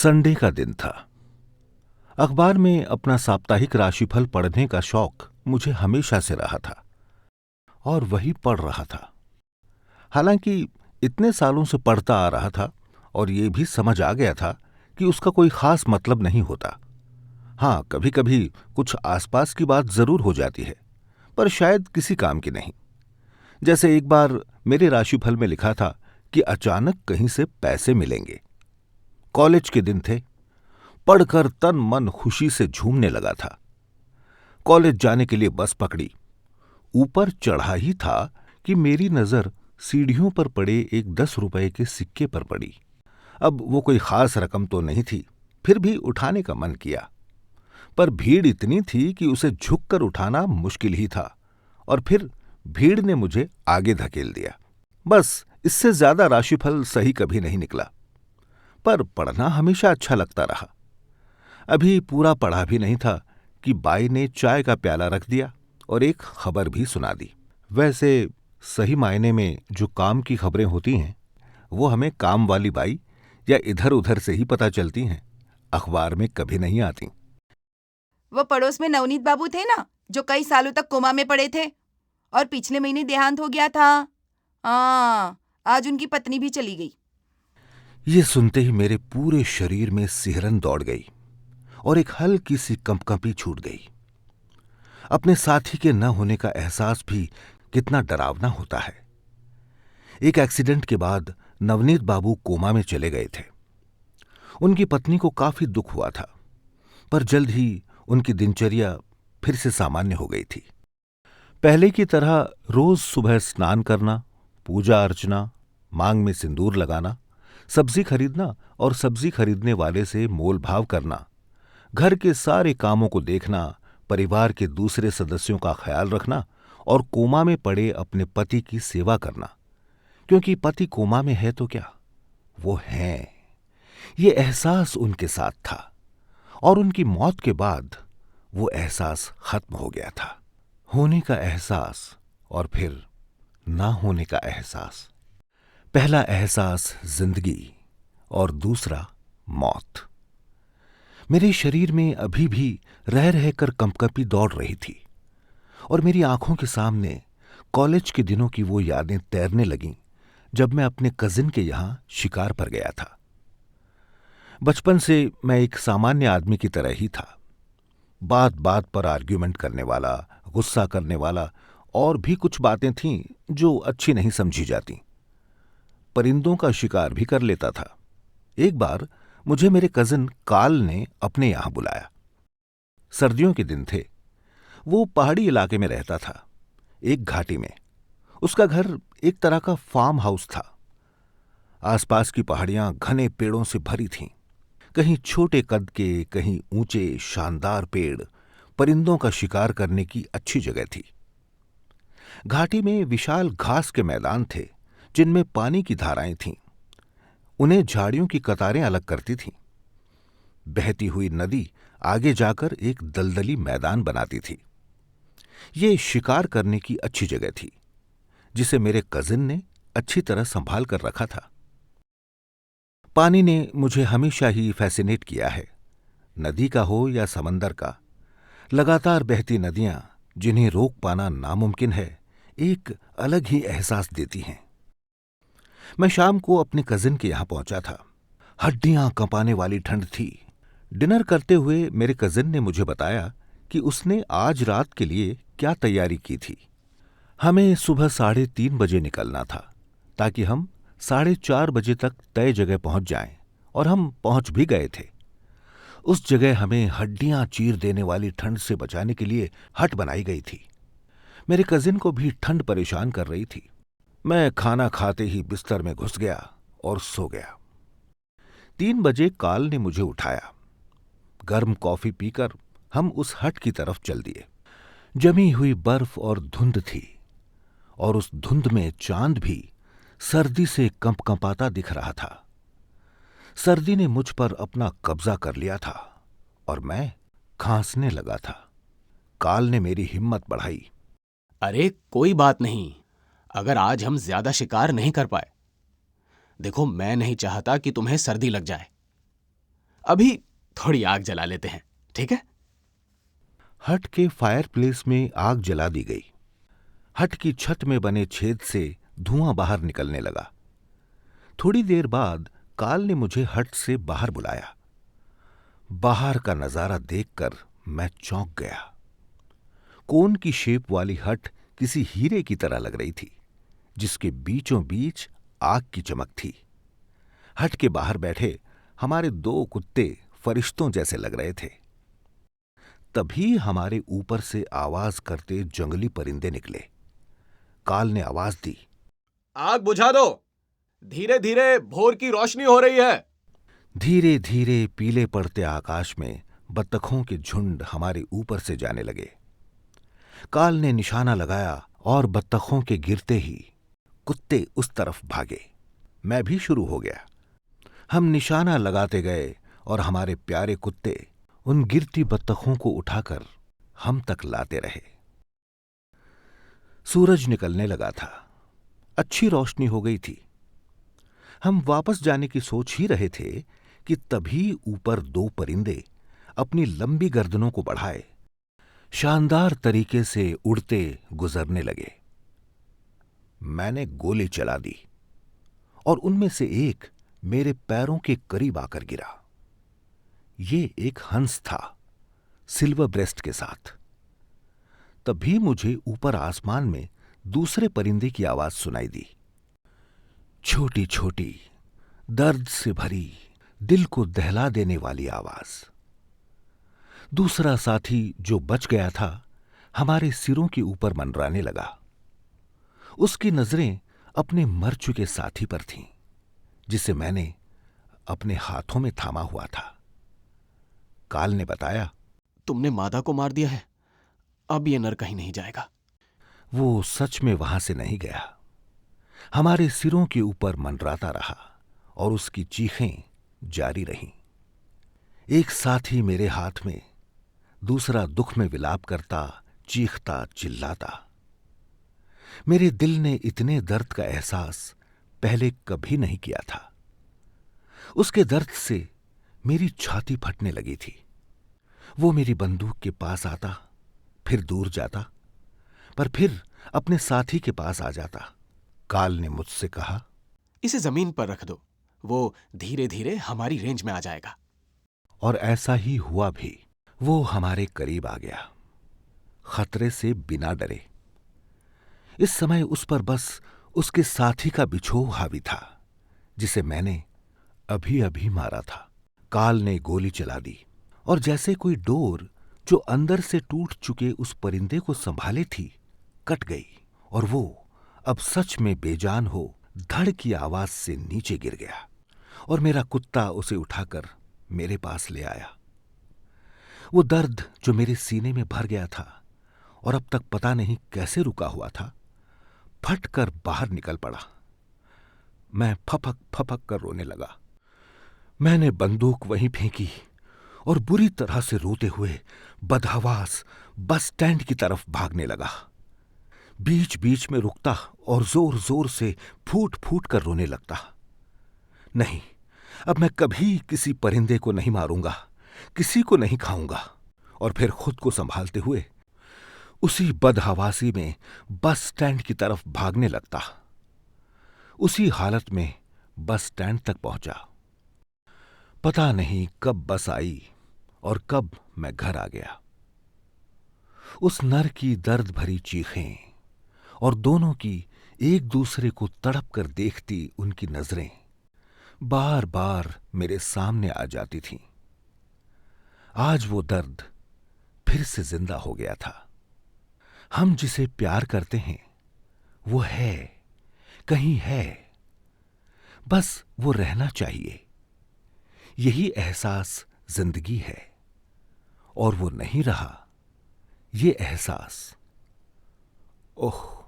Sunday का दिन था। अखबार में अपना साप्ताहिक राशिफल पढ़ने का शौक मुझे हमेशा से रहा था और वही पढ़ रहा था। हालांकि इतने सालों से पढ़ता आ रहा था और ये भी समझ आ गया था कि उसका कोई खास मतलब नहीं होता। हाँ, कभी कभी कुछ आसपास की बात जरूर हो जाती है, पर शायद किसी काम की नहीं। जैसे एक बार मेरे राशिफल में लिखा था कि अचानक कहीं से पैसे मिलेंगे। कॉलेज के दिन थे। पढ़कर तन मन खुशी से झूमने लगा था। कॉलेज जाने के लिए बस पकड़ी। ऊपर चढ़ा ही था कि मेरी नजर सीढ़ियों पर पड़े एक 10 रुपए के सिक्के पर पड़ी। अब वो कोई खास रकम तो नहीं थी, फिर भी उठाने का मन किया, पर भीड़ इतनी थी कि उसे झुककर उठाना मुश्किल ही था। और फिर भीड़ ने मुझे आगे धकेल दिया। बस इससे ज्यादा राशिफल सही कभी नहीं निकला, पर पढ़ना हमेशा अच्छा लगता रहा। अभी पूरा पढ़ा भी नहीं था कि बाई ने चाय का प्याला रख दिया और एक खबर भी सुना दी। वैसे सही मायने में जो काम की खबरें होती हैं वो हमें काम वाली बाई या इधर उधर से ही पता चलती हैं, अखबार में कभी नहीं आती। वो पड़ोस में नवनीत बाबू थे ना, जो कई सालों तक कोमा में पड़े थे और पिछले महीने देहांत हो गया था। हाँ, आज उनकी पत्नी भी चली गई। ये सुनते ही मेरे पूरे शरीर में सिहरन दौड़ गई और एक हल्की सी कंपकंपी छूट गई। अपने साथी के न होने का एहसास भी कितना डरावना होता है। एक एक्सीडेंट के बाद नवनीत बाबू कोमा में चले गए थे। उनकी पत्नी को काफी दुख हुआ था, पर जल्द ही उनकी दिनचर्या फिर से सामान्य हो गई थी। पहले की तरह रोज सुबह स्नान करना, पूजा अर्चना, मांग में सिंदूर लगाना, सब्जी खरीदना और सब्जी खरीदने वाले से मोल भाव करना, घर के सारे कामों को देखना, परिवार के दूसरे सदस्यों का ख्याल रखना और कोमा में पड़े अपने पति की सेवा करना। क्योंकि पति कोमा में है तो क्या, वो हैं। ये एहसास उनके साथ था और उनकी मौत के बाद वो एहसास खत्म हो गया था। होने का एहसास और फिर ना होने का एहसास। पहला एहसास जिंदगी और दूसरा मौत। मेरे शरीर में अभी भी रह रहकर कंपकंपी दौड़ रही थी और मेरी आंखों के सामने कॉलेज के दिनों की वो यादें तैरने लगीं जब मैं अपने कजिन के यहां शिकार पर गया था। बचपन से मैं एक सामान्य आदमी की तरह ही था। बात बात पर आर्ग्यूमेंट करने वाला, गुस्सा करने वाला और भी कुछ बातें थीं जो अच्छी नहीं समझी जाती। परिंदों का शिकार भी कर लेता था। एक बार मुझे मेरे कजिन काल ने अपने यहां बुलाया। सर्दियों के दिन थे। वो पहाड़ी इलाके में रहता था, एक घाटी में। उसका घर एक तरह का फार्म हाउस था। आसपास की पहाड़ियां घने पेड़ों से भरी थीं। कहीं छोटे कद के, कहीं ऊंचे शानदार पेड़ परिंदों का शिकार करने की अच्छी जगह थी। घाटी में विशाल घास के मैदान थे जिनमें पानी की धाराएं थीं। उन्हें झाड़ियों की कतारें अलग करती थीं। बहती हुई नदी आगे जाकर एक दलदली मैदान बनाती थी। ये शिकार करने की अच्छी जगह थी जिसे मेरे कजिन ने अच्छी तरह संभाल कर रखा था। पानी ने मुझे हमेशा ही फैसिनेट किया है। नदी का हो या समंदर का, लगातार बहती नदियां जिन्हें रोक पाना नामुमकिन है, एक अलग ही एहसास देती हैं। मैं शाम को अपने कजिन के यहां पहुंचा था। हड्डियां कंपाने वाली ठंड थी। डिनर करते हुए मेरे कजिन ने मुझे बताया कि उसने आज रात के लिए क्या तैयारी की थी। हमें सुबह 3:30 बजे निकलना था ताकि हम 4:30 बजे तक तय जगह पहुंच जाएं, और हम पहुंच भी गए थे। उस जगह हमें हड्डियां चीर देने वाली ठंड से बचाने के लिए हट बनाई गई थी। मेरे कजिन को भी ठंड परेशान कर रही थी। मैं खाना खाते ही बिस्तर में घुस गया और सो गया। 3 बजे काल ने मुझे उठाया। गर्म कॉफी पीकर हम उस हट की तरफ चल दिए। जमी हुई बर्फ और धुंध थी, और उस धुंध में चांद भी सर्दी से कंपकंपाता दिख रहा था। सर्दी ने मुझ पर अपना कब्जा कर लिया था और मैं खांसने लगा था। काल ने मेरी हिम्मत बढ़ाई। अरे कोई बात नहीं, अगर आज हम ज्यादा शिकार नहीं कर पाए। देखो, मैं नहीं चाहता कि तुम्हें सर्दी लग जाए। अभी थोड़ी आग जला लेते हैं, ठीक है? हट के फायरप्लेस में आग जला दी गई। हट की छत में बने छेद से धुआं बाहर निकलने लगा। थोड़ी देर बाद काल ने मुझे हट से बाहर बुलाया। बाहर का नजारा देखकर मैं चौंक गया। कोन की शेप वाली हट किसी हीरे की तरह लग रही थी, जिसके बीचों बीच आग की चमक थी। हट के बाहर बैठे हमारे 2 कुत्ते फरिश्तों जैसे लग रहे थे। तभी हमारे ऊपर से आवाज करते जंगली परिंदे निकले। काल ने आवाज दी, आग बुझा दो, धीरे धीरे भोर की रोशनी हो रही है। धीरे धीरे पीले पड़ते आकाश में बत्तखों के झुंड हमारे ऊपर से जाने लगे। काल ने निशाना लगाया और बत्तखों के गिरते ही कुत्ते उस तरफ भागे। मैं भी शुरू हो गया। हम निशाना लगाते गए और हमारे प्यारे कुत्ते उन गिरती बत्तखों को उठाकर हम तक लाते रहे। सूरज निकलने लगा था। अच्छी रोशनी हो गई थी। हम वापस जाने की सोच ही रहे थे कि तभी ऊपर 2 परिंदे अपनी लंबी गर्दनों को बढ़ाए शानदार तरीके से उड़ते गुजरने लगे। मैंने गोली चला दी और उनमें से एक मेरे पैरों के करीब आकर गिरा। ये एक हंस था, सिल्वर ब्रेस्ट के साथ। तभी मुझे ऊपर आसमान में दूसरे परिंदे की आवाज सुनाई दी, छोटी छोटी, दर्द से भरी, दिल को दहला देने वाली आवाज। दूसरा साथी जो बच गया था हमारे सिरों के ऊपर मंडराने लगा। उसकी नजरें अपने मर चुके साथी पर थीं, जिसे मैंने अपने हाथों में थामा हुआ था। काल ने बताया, तुमने मादा को मार दिया है, अब ये नर कहीं नहीं जाएगा। वो सच में वहां से नहीं गया। हमारे सिरों के ऊपर मंडराता रहा और उसकी चीखें जारी रहीं। एक साथी मेरे हाथ में, दूसरा दुख में विलाप करता, चीखता, चिल्लाता। मेरे दिल ने इतने दर्द का एहसास पहले कभी नहीं किया था। उसके दर्द से मेरी छाती फटने लगी थी। वो मेरी बंदूक के पास आता, फिर दूर जाता, पर फिर अपने साथी के पास आ जाता। काल ने मुझसे कहा, इसे जमीन पर रख दो, वो धीरे धीरे हमारी रेंज में आ जाएगा। और ऐसा ही हुआ भी। वो हमारे करीब आ गया, खतरे से बिना डरे। इस समय उस पर बस उसके साथी का बिछोह हावी था, जिसे मैंने अभी अभी मारा था। काल ने गोली चला दी और जैसे कोई डोर जो अंदर से टूट चुके उस परिंदे को संभाले थी, कट गई और वो अब सच में बेजान हो धड़ की आवाज से नीचे गिर गया और मेरा कुत्ता उसे उठाकर मेरे पास ले आया। वो दर्द जो मेरे सीने में भर गया था और अब तक पता नहीं कैसे रुका हुआ था, फट कर बाहर निकल पड़ा। मैं फपक फपक कर रोने लगा। मैंने बंदूक वहीं फेंकी और बुरी तरह से रोते हुए बदहवास बस स्टैंड की तरफ भागने लगा। बीच बीच में रुकता और जोर जोर से फूट फूट कर रोने लगता। नहीं, अब मैं कभी किसी परिंदे को नहीं मारूंगा, किसी को नहीं खाऊंगा। और फिर खुद को संभालते हुए उसी बदहवासी में बस स्टैंड की तरफ भागने लगता। उसी हालत में बस स्टैंड तक पहुंचा। पता नहीं कब बस आई और कब मैं घर आ गया। उस नर की दर्द भरी चीखें और दोनों की एक दूसरे को तड़प कर देखती उनकी नजरें बार बार मेरे सामने आ जाती थीं। आज वो दर्द फिर से जिंदा हो गया था। हम जिसे प्यार करते हैं वो है, कहीं है, बस वो रहना चाहिए। यही एहसास जिंदगी है और वो नहीं रहा, ये एहसास, ओह।